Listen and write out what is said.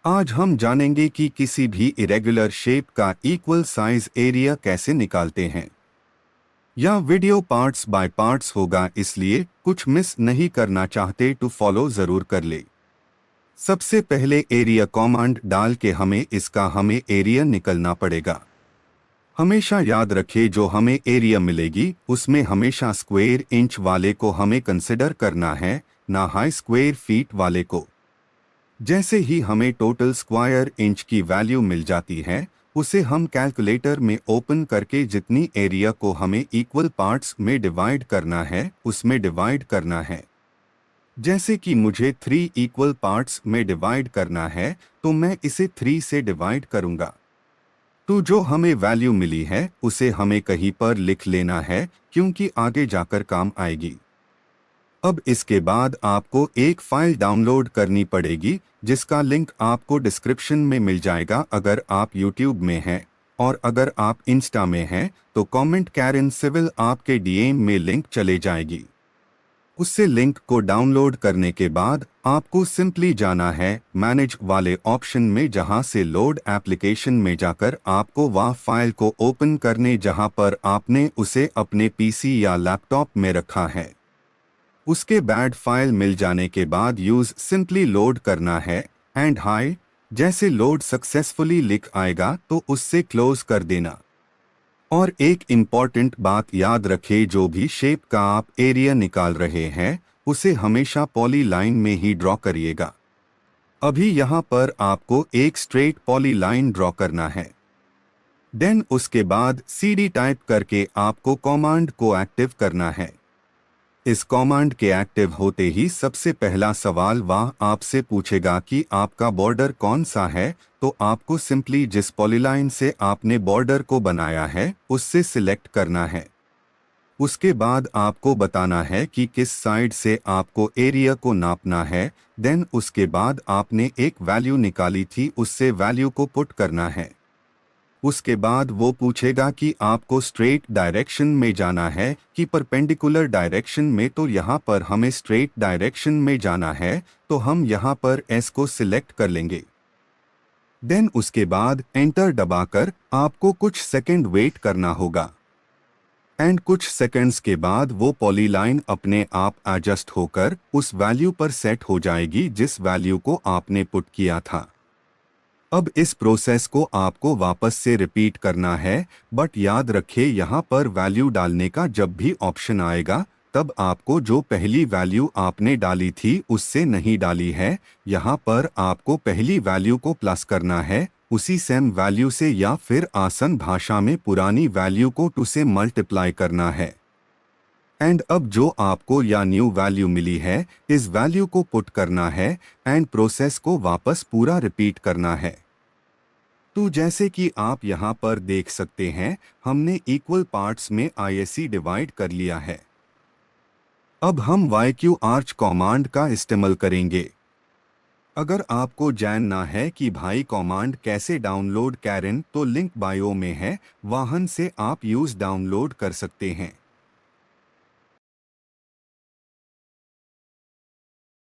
आज हम जानेंगे कि किसी भी इरेगुलर शेप का इक्वल साइज एरिया कैसे निकालते हैं। यह वीडियो पार्ट्स बाय पार्ट्स होगा, इसलिए कुछ मिस नहीं करना चाहते तो फॉलो जरूर कर ले। सबसे पहले एरिया कमांड डाल के हमें एरिया निकलना पड़ेगा। हमेशा याद रखें, जो हमें एरिया मिलेगी उसमें हमेशा स्क्वायर इंच वाले को हमें कंसिडर करना है, ना हाई स्क्वायर फीट वाले को। जैसे ही हमें टोटल स्क्वायर इंच की वैल्यू मिल जाती है, उसे हम कैलकुलेटर में ओपन करके जितनी एरिया को हमें इक्वल पार्ट्स में डिवाइड करना है उसमें डिवाइड करना है। जैसे कि मुझे 3 इक्वल पार्ट्स में डिवाइड करना है, तो मैं इसे 3 से डिवाइड करूंगा। तो जो हमें वैल्यू मिली है उसे हमें कहीं पर लिख लेना है, क्योंकि आगे जाकर काम आएगी। अब इसके बाद आपको एक फाइल डाउनलोड करनी पड़ेगी, जिसका लिंक आपको डिस्क्रिप्शन में मिल जाएगा अगर आप यूट्यूब में हैं, और अगर आप इंस्टा में हैं तो कमेंट कैरन सिविल आपके डीएम में लिंक चले जाएगी। उससे लिंक को डाउनलोड करने के बाद आपको सिंपली जाना है मैनेज वाले ऑप्शन में, जहां से लोड एप्लीकेशन में जाकर आपको वह फाइल को ओपन करने जहां पर आपने उसे अपने पीसी या लैपटॉप में रखा है। उसके बाद फाइल मिल जाने के बाद यूज सिंपली लोड करना है एंड हाई। जैसे लोड सक्सेसफुली लिख आएगा तो उससे क्लोज कर देना। और एक इम्पॉर्टेंट बात याद रखें, जो भी शेप का आप एरिया निकाल रहे हैं उसे हमेशा पॉली लाइन में ही ड्रॉ करिएगा। अभी यहाँ पर आपको एक स्ट्रेट पॉली लाइन ड्रॉ करना है। देन उसके बाद सीडी टाइप करके आपको कमांड को एक्टिव करना है। इस कमांड के एक्टिव होते ही सबसे पहला सवाल वह आपसे पूछेगा कि आपका बॉर्डर कौन सा है, तो आपको सिंपली जिस पॉलीलाइन से आपने बॉर्डर को बनाया है उससे सिलेक्ट करना है। उसके बाद आपको बताना है कि किस साइड से आपको एरिया को नापना है। देन उसके बाद आपने एक वैल्यू निकाली थी, उससे वैल्यू को पुट करना है। उसके बाद वो पूछेगा कि आपको स्ट्रेट डायरेक्शन में जाना है कि परपेंडिकुलर डायरेक्शन में, तो यहाँ पर हमें स्ट्रेट डायरेक्शन में जाना है, तो हम यहाँ पर एस को सिलेक्ट कर लेंगे। देन उसके बाद एंटर दबाकर आपको कुछ सेकंड वेट करना होगा एंड कुछ सेकंड्स के बाद वो पॉलीलाइन अपने आप एडजस्ट होकर उस वैल्यू पर सेट हो जाएगी जिस वैल्यू को आपने पुट किया था। अब इस प्रोसेस को आपको वापस से रिपीट करना है, बट याद रखें यहाँ पर वैल्यू डालने का जब भी ऑप्शन आएगा तब आपको जो पहली वैल्यू आपने डाली थी उससे नहीं डाली है। यहाँ पर आपको पहली वैल्यू को प्लस करना है उसी सेम वैल्यू से, या फिर आसान भाषा में पुरानी वैल्यू को 2 से मल्टीप्लाई करना है। एंड अब जो आपको या न्यू वैल्यू मिली है इस वैल्यू को पुट करना है एंड प्रोसेस को वापस पूरा रिपीट करना है। तो जैसे कि आप यहाँ पर देख सकते हैं, हमने इक्वल पार्ट्स में आईएससी डिवाइड कर लिया है। अब हम YQ आर्च कमांड का इस्तेमाल करेंगे। अगर आपको जानना है कि भाई कमांड कैसे डाउनलोड करें तो लिंक बायो में है, वहां से आप यूज डाउनलोड कर सकते हैं।